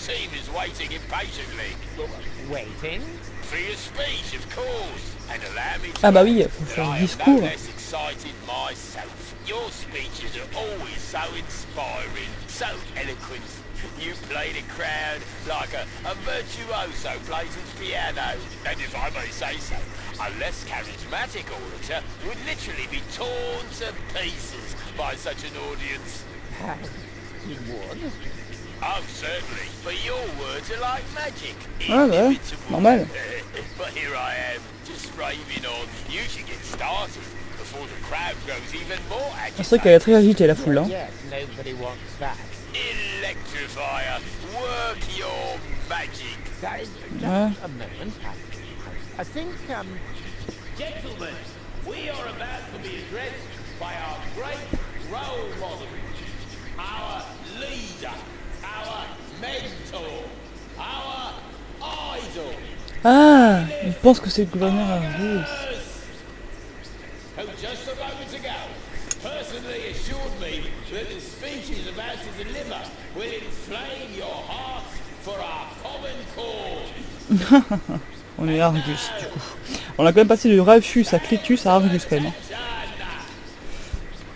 team is waiting impatiently. Waiting? For your speech, of course. And allow me to Ah bah oui, add faut that faire I le am no discours. less excited myself. Your speeches are always so inspiring, so eloquent. You play the crowd like a virtuoso plays his piano. And if I may say so, a less charismatic orator would literally be torn to pieces by such an audience. You would? Oh, certainly. But your words are like magic. Ah bah, Inimitable. normal. But here I am, just raving on. You should get started before the crowd grows even more C'est vrai qu'elle agitated. est très agitée la foule, hein. Yes, nobody wants that. Electrifier, work your magic. Guys, just Ouais. a moment. I think, Gentlemen, we are about to be addressed by our great role model, our leader, our mentor, our idol, Ah, il pense que c'est le gouverneur Harris. who just a moment ago personally assured me that the speech he's about to deliver will inflame your hearts for our common cause. On est Argus, du coup. On a quand même passé de Rufus à Cletus à Argus, quand même. Hein.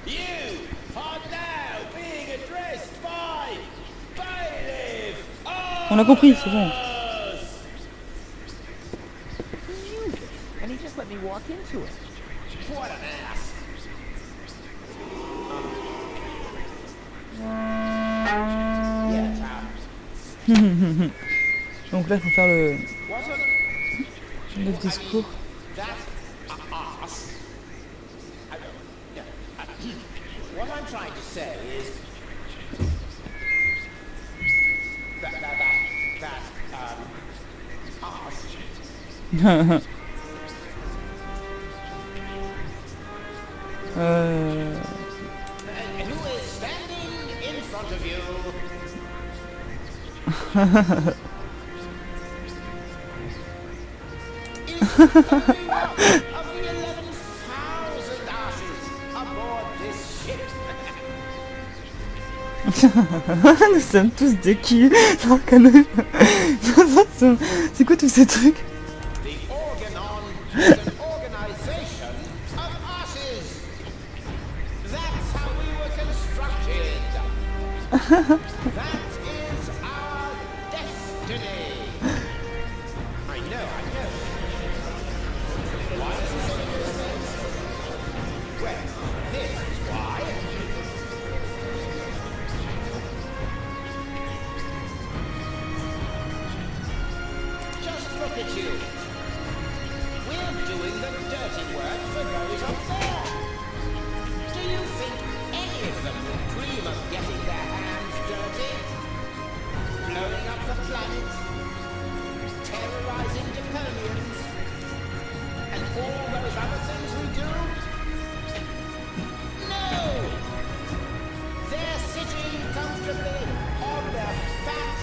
You are now being addressed by Bailiff. On a compris, c'est bon. and he just let me walk into it. What an ass. Donc là, il faut faire le discours. That ass. What I'm trying to say is that ass. Who is standing in front of you? Is the only one of the 11,000 asses aboard this ship. Nous sommes tous des qui. C'est quoi tous ces trucs? The Organon is an organization of asses. That's how we were constructed. That is our destiny. I know. Why is he saying those things? Well, this is why. Just look at you. We're doing the dirty work for those up there. Do you think any of them would dream of getting their hands dirty? Blowing up the planet? Terrorizing Deponians? And all those other things we do? No! They're sitting comfortably on their fat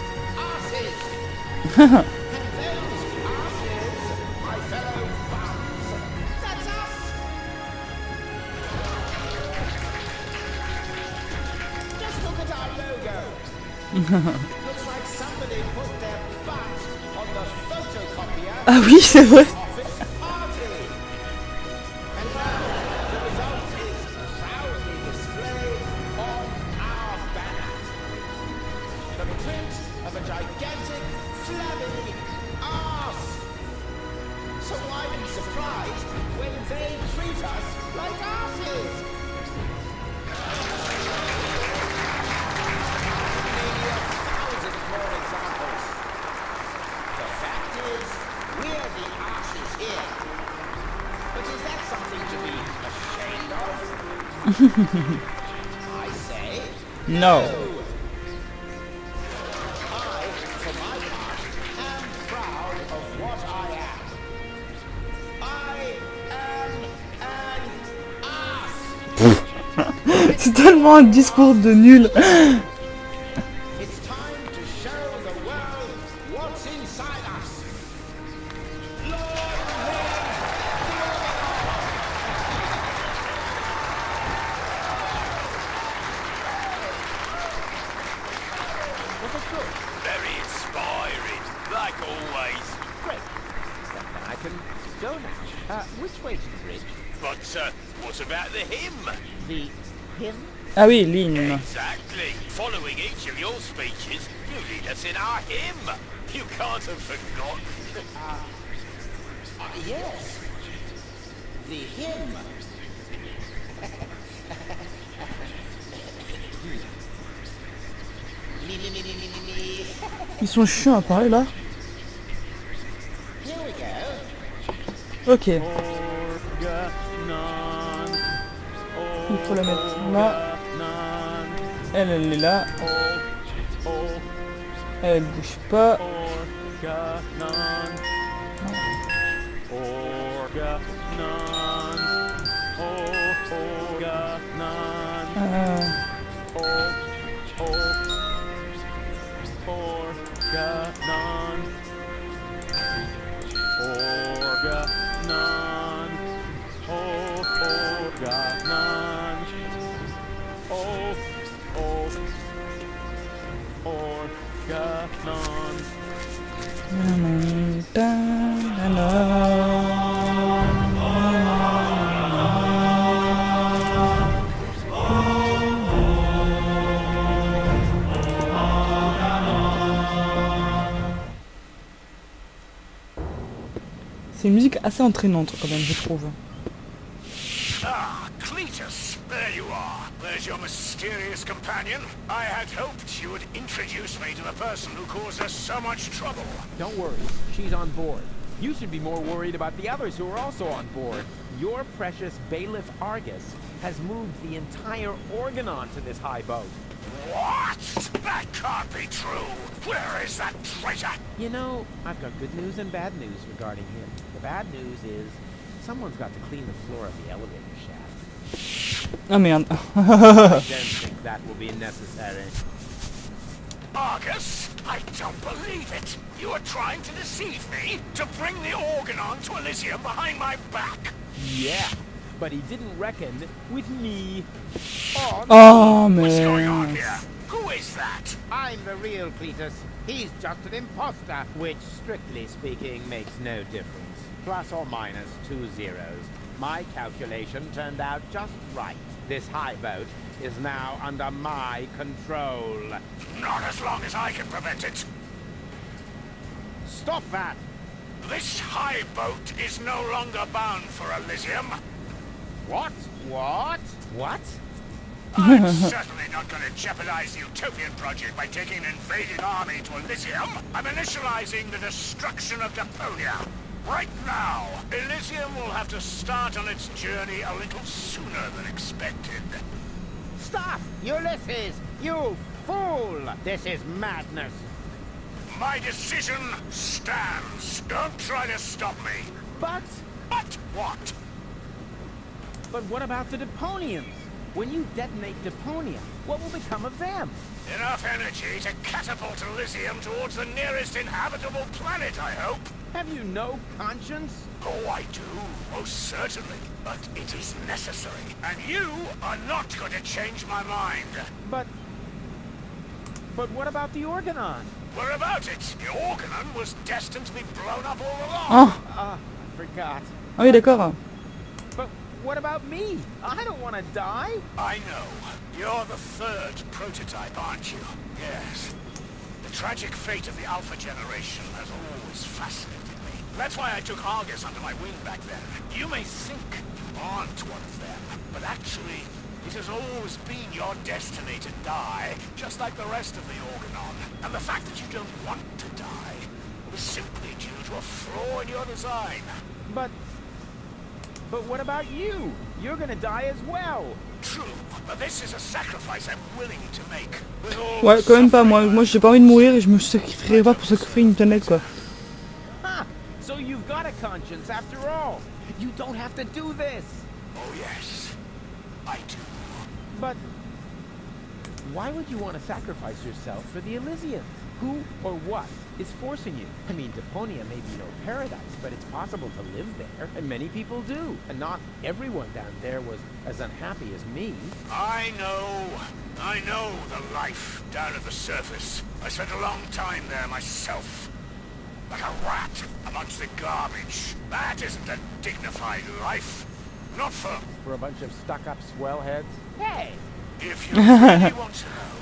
asses. And those asses, my fellow bums, that's us! Just look at our logo. Looks like somebody put their butt on the photocopier Ah oui, c'est vrai. of its party. And now the result is proudly displayed on our banner. The print of a gigantic flabby arse. So why be surprised when they treat us like arses? Maybe 1,000 more examples. The fact is, we're the arses here. But is that something to be ashamed of? I say No. I, for my part, am proud of what I am. I am an ass. C'est tellement un discours de nul. It's time to show the world what's inside us. Long live the Very But, what about the hymn? The him? Ah oui, l'hymne. Exactly. Following each of your speeches, you lead us in our hymn. You can't have forgotten. Yes. The him. Ils sont chiants à parler là. Here we go. Ok. Il faut la mettre là. Elle est là. Elle bouge pas. C'est une musique assez entraînante quand même, je trouve. Ah, Cletus, there you are. There's your mysterious companion. I had hoped you would introduce me to the person who caused us so much trouble. Don't worry, she's on board. You should be more worried about the others who are also on board. Your precious bailiff Argus has moved the entire Organon to this high boat. What? That can't be true. Where is that traitor? You know, I've got good news and bad news regarding him. The bad news is someone's got to clean the floor of the elevator shaft. Ah merde. I don't think that will be necessary. Argus, I don't believe it. You are trying to deceive me to bring the Organon to Elysium behind my back. Yeah, but he didn't reckon with me. Oh What's going on man. here? Who is that? I'm the real Cletus. He's just an imposter, which, strictly speaking, makes no difference. Plus or minus 2 zeros. My calculation turned out just right. This high boat is now under my control. Not as long as I can prevent it. Stop that! This high boat is no longer bound for Elysium. What? What? What? I'm certainly not going to jeopardize the Utopian project by taking an invading army to Elysium. I'm initializing the destruction of Deponia. Right now, Elysium will have to start on its journey a little sooner than expected. Stop! Ulysses! You fool! This is madness! My decision stands. Don't try to stop me. But But what? what about the Deponians? When you detonate Deponia, what will become of them? Enough energy to catapult Elysium towards the nearest inhabitable planet, I hope. Have you no conscience? Oh, I do, most certainly. But it is necessary. And you are not going to change my mind. But what about the Organon? What about it? The Organon was destined to be blown up all along. Ah, I forgot. ah oui d'accord. But what about me? I don't want to die. I know. You're the third prototype, aren't you? Yes. The tragic fate of the Alpha generation has always fascinated me. That's why I took Argus under my wing back then. You may think you aren't one of them, but actually, it has always been your destiny to die, just like the rest of the Organon. And the fact that you don't want to die was simply due to a flaw in your design. But what about you? You're gonna die as well. True, but this is a sacrifice I'm willing to make. With all Ouais, quand même pas moi. suffering Moi j'ai pas envie de mourir et je me sacrifierai pas pour sacrifier une planète quoi. Ha! So you've got a conscience after all. You don't have to do this. Oh yes, I do. But why would you want to sacrifice yourself for the Elysians? Who or what is forcing you? I mean, Deponia may be no paradise, but it's possible to live there, and many people do. And not everyone down there was as unhappy as me. I know the life down at the surface. I spent a long time there myself. Like a rat amongst the garbage. That isn't a dignified life. Not for... For a bunch of stuck-up swellheads? Hey! If you really want to know,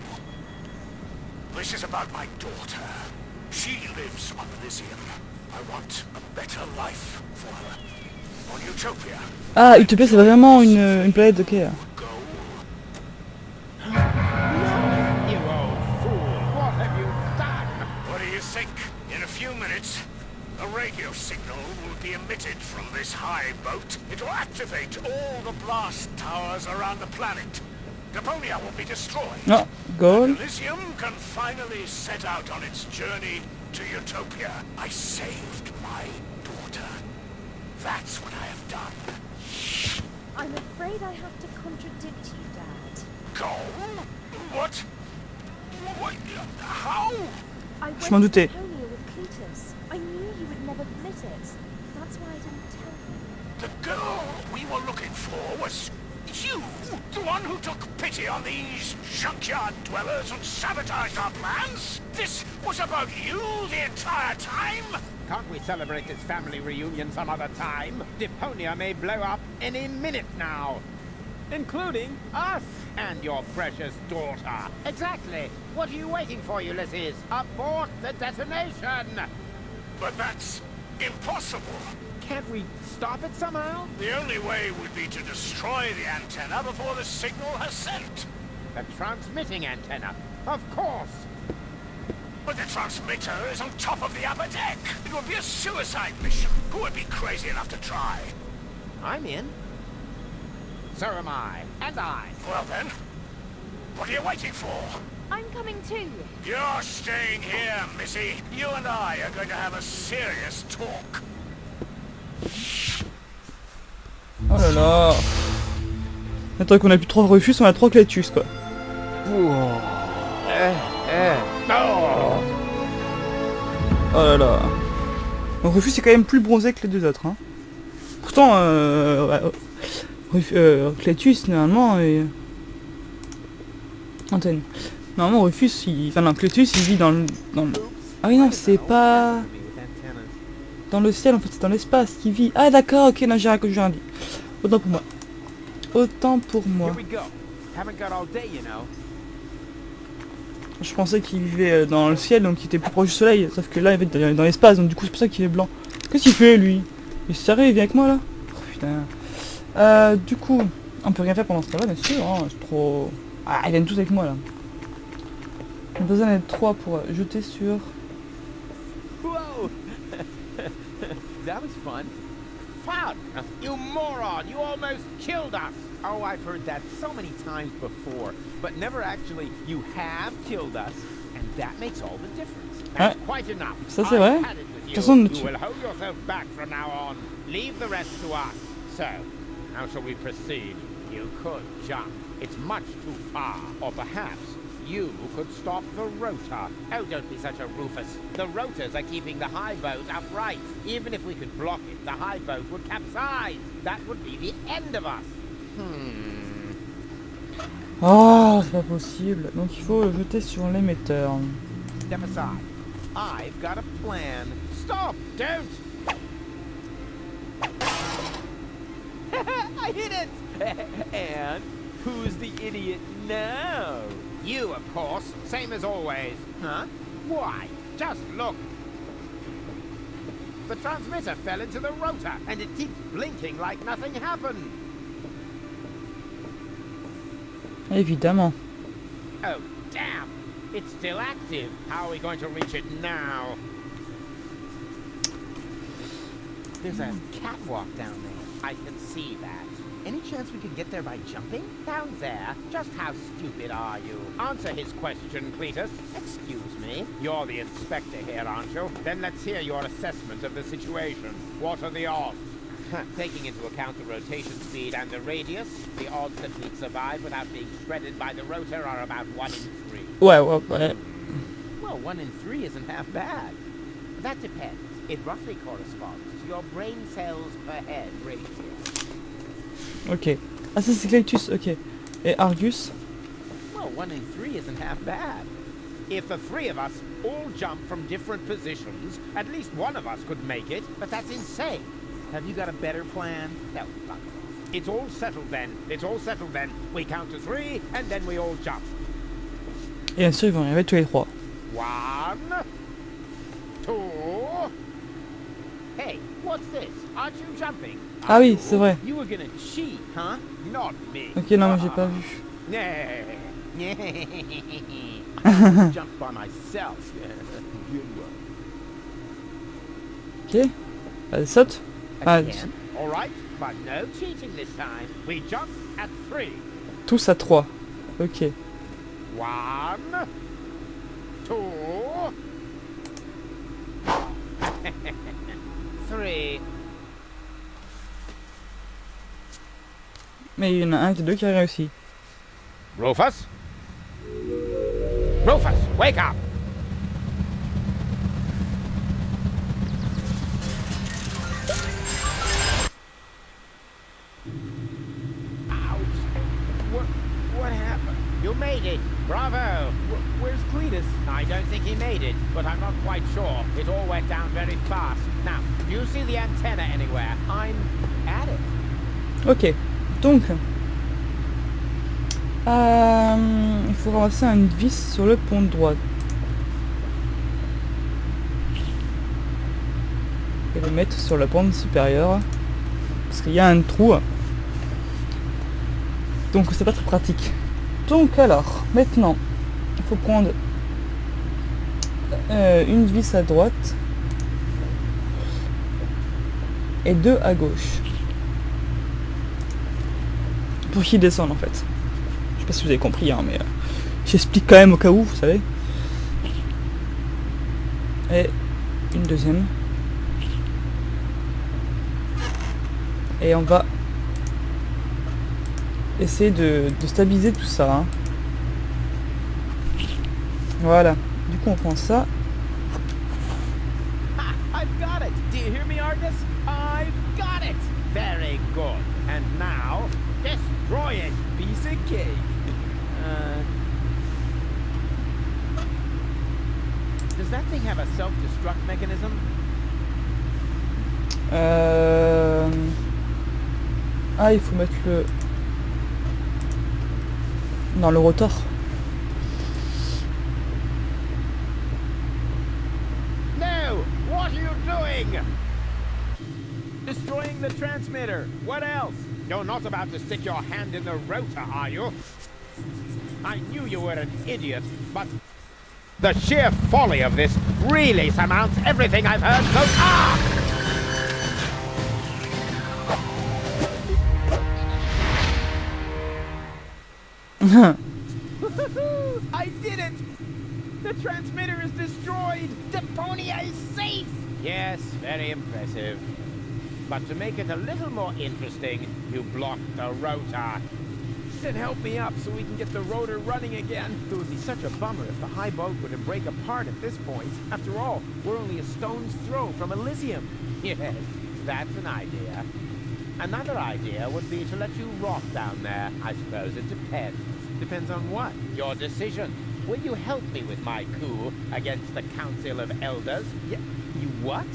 this is about my daughter. She lives on Elysium. I want a better life for her. On Utopia. Ah, Utopia, c'est vraiment une planète, ok. Go. You old fool! What have you done? What do you think? In a few minutes, a radio signal will be emitted from this high boat. It will activate all the blast towers around the planet. Deponia will be destroyed. Non, goal. Elysium can finally set out on its journey to Utopia. I saved my daughter. That's what I have done. I'm afraid I have to contradict you, Dad. Go? What? What? How? I Je m'en went doutais. to Deponia with Cletus. I knew you would never admit it. That's why I didn't tell you. The girl we were looking for was you, the one who took pity on these junkyard dwellers and sabotaged our plans? This was about you the entire time? Can't we celebrate this family reunion some other time? Deponia may blow up any minute now. Including us! And your precious daughter. Exactly. What are you waiting for, Ulysses? Abort the detonation! But that's impossible. Can't we stop it somehow? The only way would be to destroy the antenna before the signal has sent. The transmitting antenna. Of course. But the transmitter is on top of the upper deck. It would be a suicide mission. Who would be crazy enough to try? I'm in. So am I. And I. Well then, what are you waiting for? I'm coming too. You're staying here, Missy. You and I are going to have a serious talk. Oh là là. Attends qu'on a plus 3 refus, on a 3 Cletus quoi. Oh là là. Donc refus c'est quand même plus bronzé que les deux autres. Hein. Pourtant, Cletus normalement antenne. Normalement Rufus, enfin non, Cletus il vit dans le... Ah oui non, c'est pas... Dans le ciel en fait, c'est dans l'espace qu'il vit. Ah d'accord, ok, non j'ai rien dit. Autant pour moi. Autant pour moi. Here we go. Haven't got all day, you know. Je pensais qu'il vivait dans le ciel, donc il était plus proche du soleil. Sauf que là il est dans l'espace, donc du coup c'est pour ça qu'il est blanc. Qu'est-ce qu'il fait lui? Il est sérieux, il vient avec moi là? Oh, putain. Du coup, on peut rien faire pendant ce temps-là, bien sûr. Hein, c'est trop... Ah, ils viennent tous avec moi là. On a besoin d'être 3 pour jeter sur... Whoa! That was fun. Fun! You moron! You almost killed us! Oh, I've heard that so many times before, but never actually, you have killed us, and that makes all the difference. That's quite enough. Ça c'est vrai. I've had it with De toute façon, you. You will hold yourself back from now on. Leave the rest to us. So, how shall we proceed? You could jump. It's much too far. Or perhaps you could stop the rotor. Oh, don't be such a Rufus. The rotors are keeping the high boat upright. Even if we could block it, the high boat would capsize. That would be the end of us. Oh, c'est pas possible. Donc il faut le jeter sur l'émetteur. Step aside. I've got a plan. Stop! Don't! I hit it! And who's the idiot now? You, of course. Same as always. Huh? Why? Just look. The transmitter fell into the rotor, and it keeps blinking like nothing happened. Évidemment. Oh, damn! It's still active. How are we going to reach it now? There's a catwalk down there. I can see that. Any chance we could get there by jumping? Down there? Just how stupid are you? Answer his question, Cletus. Excuse me? You're the inspector here, aren't you? Then let's hear your assessment of the situation. What are the odds? Taking into account the rotation speed and the radius, The odds that we'd survive without being shredded by the rotor are about 1 in 3. Ouais. well, 1 in 3 isn't half bad. That depends. It roughly corresponds to your brain cells per head ratio. Ok. Ah ça c'est Cletus, ok. Et Argus? Well, 1 in 3 isn't half bad. If the 3 of us all jump from different positions, at least one of us could make it, but that's insane. Have you got a better plan? No, fuck off. It's all settled then. It's all settled then. We count to 3 and then we all jump. Et bien sûr, ils vont arriver tous les trois. 1, 2. Hey, what's this? Aren't you jumping? Ah oui, c'est vrai. You were gonna cheat, huh? Not me. Ok, non, mais j'ai pas vu. I jumped by myself. Good one. Ok. Allez, saute. Ah, Again. All right, but no cheating this time. We jump at 3. tous à 3. Ok. 1, 2, 3. Mais il y en a un des deux qui a réussi. Rufus? Rufus, wake up! Ouch. What happened? You made it. Bravo. Where's Cletus? I don't think he made it, but I'm not quite sure. It all went down very fast. Now, do you see the antenna anywhere? I'm at it. Ok. Donc. Il faut ramasser une vis sur le pont de droite. Et le mettre sur la pente supérieure. Parce qu'il y a un trou. Donc c'est pas très pratique. Donc alors, maintenant, il faut prendre une vis à droite et 2 à gauche. Pour qu'ils descendent en fait. Je sais pas si vous avez compris, hein, mais j'explique quand même au cas où, vous savez. Et une deuxième. Et on va essayer de stabiliser tout ça. Hein. Voilà. Du coup, on prend ça. Ha! I've got it! Do you hear me, Argus? I've got it! Very good. And now, destroy it. Piece of cake. Does that thing have a self-destruct mechanism? Ah, il faut mettre le... dans le rotor. No! What are you doing? Destroying the transmitter. What else? You're not about to stick your hand in the rotor, are you? I knew you were an idiot, but the sheer folly of this really surmounts everything I've heard so far! I did it! The transmitter is destroyed! Deponia is safe! Yes, very impressive. But to make it a little more interesting, you blocked the rotor. Then help me up so we can get the rotor running again. It would be such a bummer if the high boat were to break apart at this point. After all, we're only a stone's throw from Elysium. Yes, that's an idea. Another idea would be to let you rot down there. I suppose it depends. Depends on what? Your decision. Will you help me with my coup against the Council of Elders? Yeah, you what?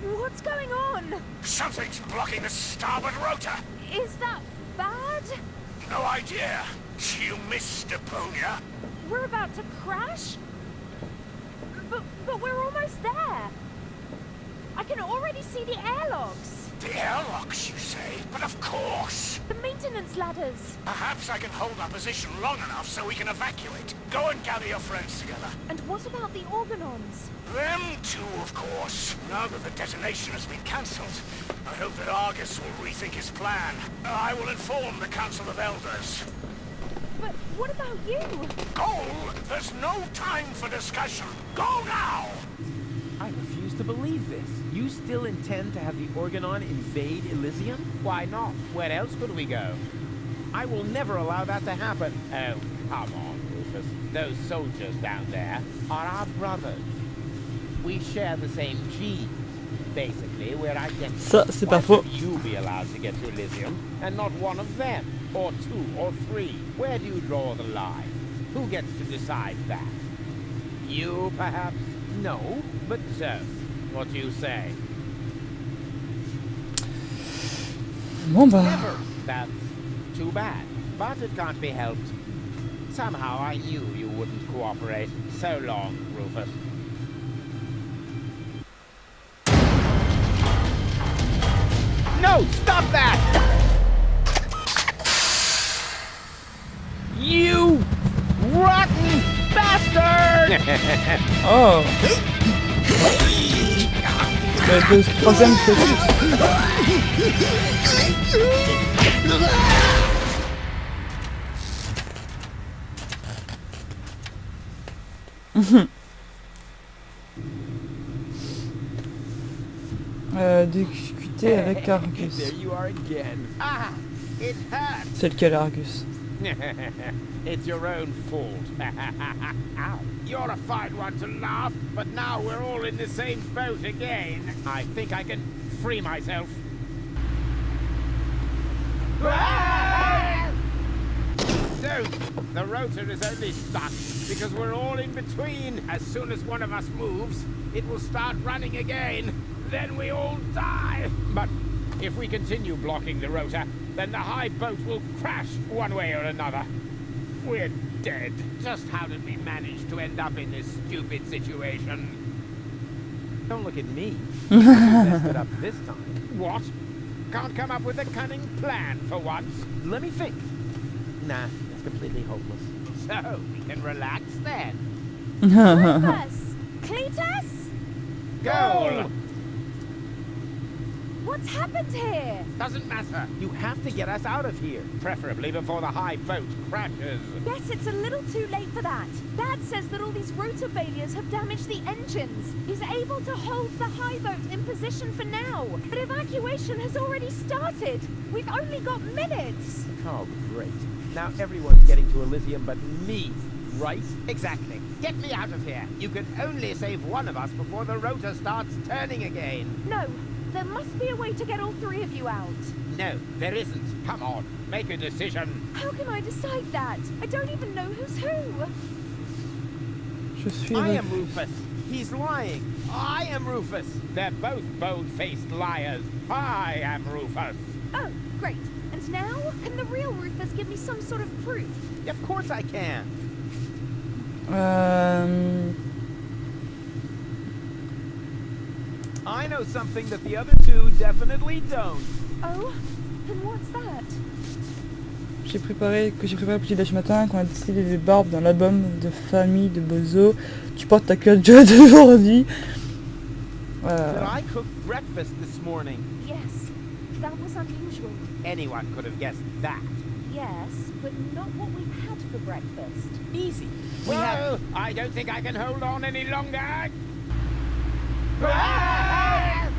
What's going on? Something's blocking the starboard rotor. Is that bad? No idea. You missed Deponia. We're about to crash? But we're almost there. I can already see the airlocks. The airlocks, you say? But of course. The maintenance ladders. Perhaps I can hold our position long enough so we can evacuate. Go and gather your friends together. And what about the organons? Them too, of course. Now that the detonation has been cancelled, I hope that Argus will rethink his plan. I will inform the Council of Elders. But what about you? Go! There's no time for discussion. Go now! I refuse to believe this. You still intend to have the Organon invade Elysium? Why not? Where else could we go? I will never allow that to happen. Oh, come on, Rufus. Those soldiers down there are our brothers. We share the same genes. Basically, we're identical. Ça, c'est Why pas faux. should you be allowed to get to Elysium and not one of them? Or 2 or 3? Where do you draw the line? Who gets to decide that? You, perhaps? No, but So, what do you say? Bon bah... Never. That's too bad. But it can't be helped. Somehow I knew you wouldn't cooperate. So long, Rufus. No! Stop that! You rotten bastard! Oh. Le troisième focus. Discuter avec Argus. There you are again. Ah! It hurts! C'est lequel Argus? It's your own fault. Ow. You're a fine one to laugh, but now we're all in the same boat again. I think I can free myself. Don't! The rotor is only stuck because we're all in between. As soon as one of us moves, it will start running again. Then we all die. But if we continue blocking the rotor, then the high boat will crash one way or another. We're dead. Just how did we manage to end up in this stupid situation? Don't look at me. You messed it up this time. What? Can't come up with a cunning plan for once? Let me think. Nah, it's completely hopeless. So, we can relax then. Rufus! Cletus? Goal! What's happened here? Doesn't matter. You have to get us out of here. Preferably before the high boat crashes. Yes, it's a little too late for that. Dad says that all these rotor failures have damaged the engines. He's able to hold the high boat in position for now, but evacuation has already started. We've only got minutes. Oh, great. Now everyone's getting to Elysium but me, right? Exactly. Get me out of here. You can only save one of us before the rotor starts turning again. No, there must be a way to get all three of you out. No, there isn't. Come on, make a decision. How can I decide that? I don't even know who's who. Je suis I avec... am Rufus. He's lying. I am Rufus. They're both bold-faced liars. I am Rufus. Oh, great. And now, can the real Rufus give me some sort of proof? Of course I can. I know something that the other two definitely don't. Oh, then what's that? J'ai préparé le petit déj matin quand on a décidé les barbes dans l'album de famille de Bozo. Tu portes ta culotte jaune d'aujourd'hui. That I cooked breakfast this morning. Yes, that was unusual. Anyone could have guessed that. Yes, but not what we had for breakfast. Easy. We Whoa! have... I don't think I can hold on any longer. Rats!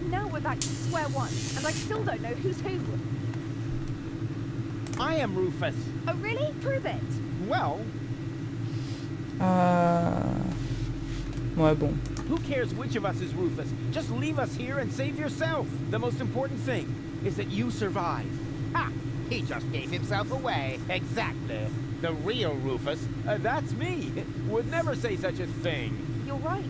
Now we're back to square one, and I still don't know who's who. I am Rufus. Oh really? Prove it. Well, Ouais, bon. who cares which of us is Rufus? Just leave us here and save yourself. The most important thing is that you survive. Ha! He just gave himself away. Exactly. The real Rufus. That's me. Would never say such a thing. You're right.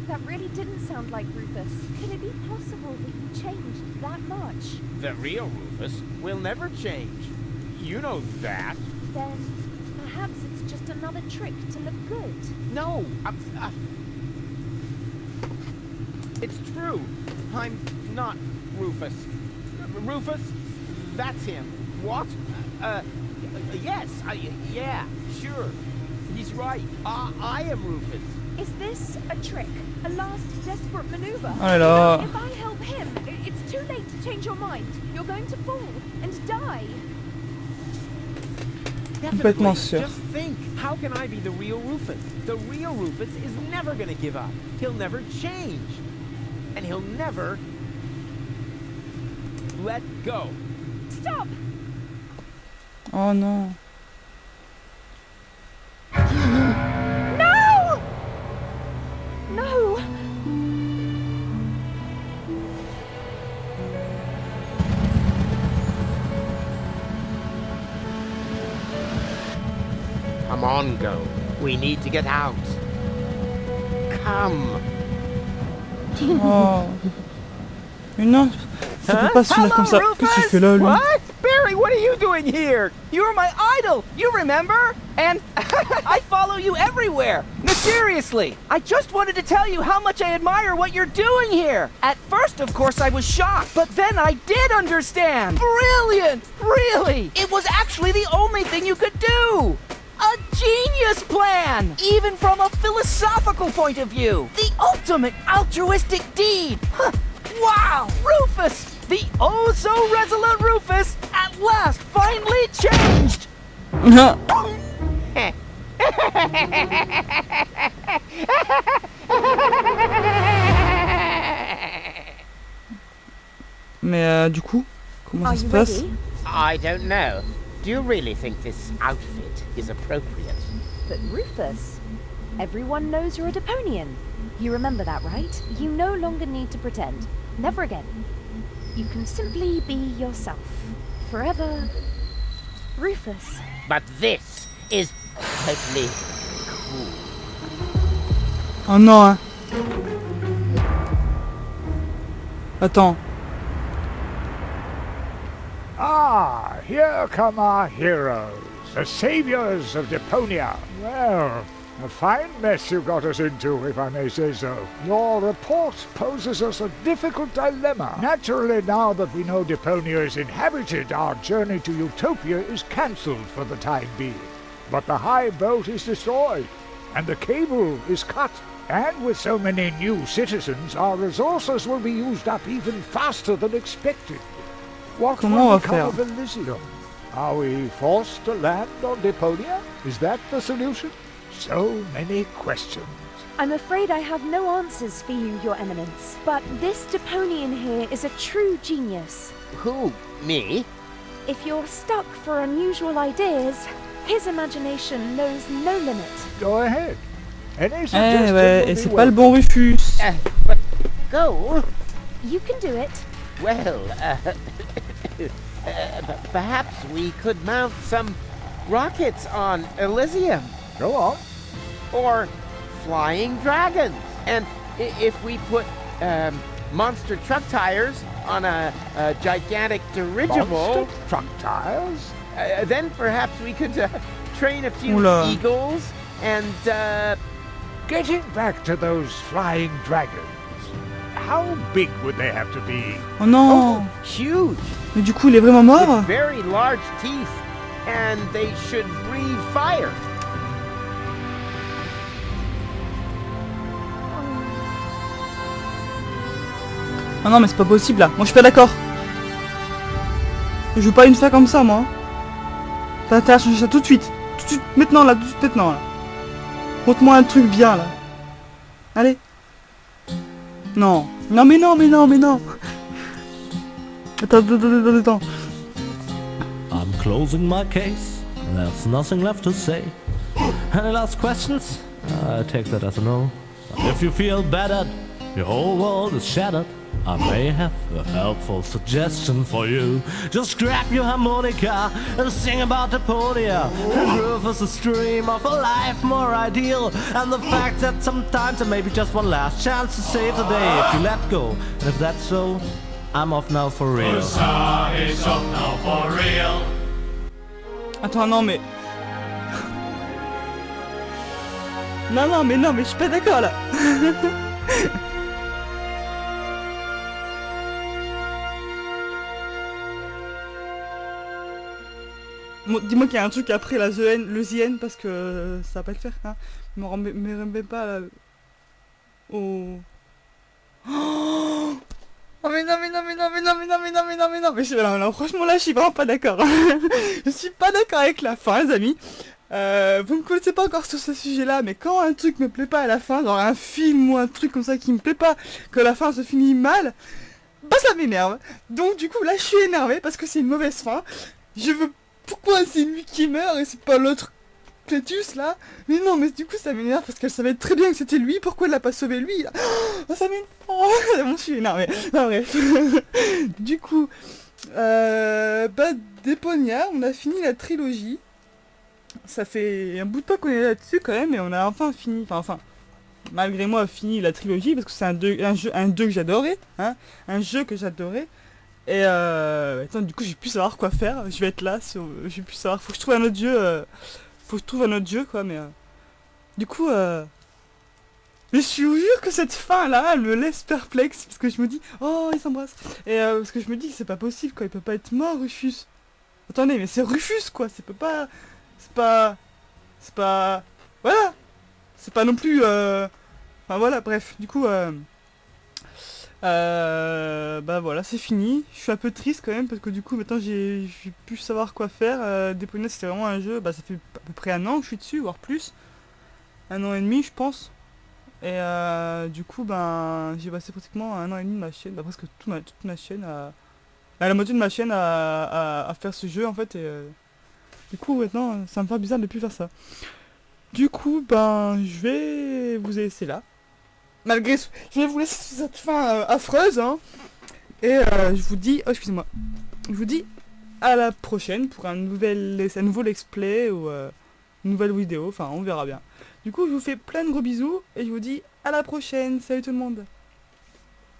That really didn't sound like Rufus. Can it be possible that he changed that much? The real Rufus will never change. You know that. Then perhaps it's just another trick to look good. No. It's true. I'm not Rufus. Rufus? That's him. What? Yes. Yeah, sure. He's right. I am Rufus. Is this a trick? A last desperate maneuver? Oh là là. If I help him, it's too late to change your mind. You're going to fall and die. Complètement sûr. Just think, how can I be the real Rufus? The real Rufus is never gonna give up. He'll never change. And he'll never let go. Stop! Oh non. No! No! Come on, Go. We need to get out. Come. Oh. Mais non, Ça peut pas se finir comme ça. Qu'est-ce que tu fais là, lui? What? Barry, what are you doing here? You were my idol, you remember? And I follow you everywhere. No, seriously, I just wanted to tell you how much I admire what you're doing here. At first, of course, I was shocked, but then I did understand. Brilliant, really. It was actually the only thing you could do. A genius plan, even from a philosophical point of view. The ultimate altruistic deed. Huh. Wow, Rufus, the oh so resolute Rufus, at last finally changed. Mais du coup, comment Are ça se you passe? ready? I don't know. Do you really think this outfit is appropriate? But Rufus, everyone knows you're a Deponian. You remember that, right? You no longer need to pretend. Never again. You can simply be yourself. Forever. Rufus. But this is totally cool. Oh non, hein. Attends. Ah, here come our heroes, the saviors of Deponia. Well, a fine mess you got us into, if I may say so. Your report poses us a difficult dilemma. Naturally, now that we know Deponia is inhabited, our journey to Utopia is cancelled for the time being. But the high boat is destroyed, and the cable is cut. And with so many new citizens, our resources will be used up even faster than expected. What Comment on will va become faire? of Elysium? Are we forced to land on Deponia? Is that the solution? So many questions. I'm afraid I have no answers for you, Your Eminence. But this Deponian here is a true genius. Who? Me? If you're stuck for unusual ideas, his imagination knows no limit. Go ahead. Any Eh suggestion ouais, will et be c'est pas le welcome. bon Rufus. But go? You can do it. Well, perhaps we could mount some rockets on Elysium. Go on. Or flying dragons. And if we put monster truck tires on a gigantic dirigible, Monster truck tires? then perhaps we could train a few Oula. eagles and Getting back to those flying dragons, how big would they have to be? Oh non. huge Mais du coup, il est vraiment mort? with very large teeth, and they should breathe fire. Ah non, mais c'est pas possible là. Moi, je suis pas d'accord. Je joue pas une fois comme ça, moi. T'as intérêt à changer ça tout de suite. Tout de suite, maintenant là, tout de suite, maintenant là. Montre-moi un truc bien là. Allez. Non. Non, mais non, mais non, mais non. Attends. I'm closing my case. There's nothing left to say. Any last questions? I take that as a no. If you feel battered, your whole world is shattered, I may have a helpful suggestion for you. Just grab your harmonica and sing about Deponia. Rufus' dream of a life more ideal, and the fact that sometimes there may be just one last chance to save the day if you let go. And if that's so, I'm off now for real. Attends, non, mais. Non, mais je suis pas d'accord là. Bon, dis-moi qu'il y a un truc après la The End parce que ça va pas le faire, hein. Me remets pas là, au... Oh mais non, franchement là je suis vraiment pas d'accord. Je suis pas d'accord avec la fin, les amis. Vous me connaissez pas encore sur ce sujet-là, mais quand un truc me plaît pas à la fin, genre un film ou un truc comme ça qui me plaît pas, que la fin se finit mal, bah ça m'énerve. Donc du coup là je suis énervée parce que c'est une mauvaise fin. Je veux... Pourquoi c'est lui qui meurt et c'est pas l'autre Clétus là? Mais non, mais du coup ça m'énerve parce qu'elle savait très bien que c'était lui, pourquoi elle l'a pas sauvé lui là? Oh, ça m'énerve. Oh, bon, je suis énervée. Non, bref. Du coup, bah Deponia, on a fini la trilogie. Ça fait un bout de temps qu'on est là-dessus quand même, et on a enfin fini, enfin, malgré moi, fini la trilogie, parce que c'est un jeu que j'adorais, hein, un jeu que j'adorais, Et attends, du coup j'ai pu savoir quoi faire, je vais être là, j'ai pu savoir, faut que je trouve un autre jeu, quoi, mais du coup mais je vous jure que cette fin là, elle me laisse perplexe, parce que je me dis, oh ils s'embrassent, et parce que je me dis que c'est pas possible quoi, il peut pas être mort Rufus. Attendez, mais c'est Rufus quoi, c'est pas, voilà, c'est pas non plus, enfin voilà, bref, du coup bah voilà, c'est fini. Je suis un peu triste quand même parce que du coup maintenant j'ai pu savoir quoi faire. Deponia c'était vraiment un jeu, bah ça fait à peu près 1 an que je suis dessus, voire plus. 1 an et demi je pense. Et du coup ben j'ai passé pratiquement 1 an et demi de ma chaîne, bah presque toute ma chaîne la moitié de ma chaîne à faire ce jeu en fait. Et du coup maintenant ça me fait bizarre de plus faire ça. Du coup ben je vais vous laisser là. Malgré je vais vous laisser cette fin affreuse, hein. Et je vous dis, oh excusez-moi, je vous dis à la prochaine pour un nouveau let's play ou une nouvelle vidéo, enfin on verra bien. Du coup je vous fais plein de gros bisous et je vous dis à la prochaine, salut tout le monde.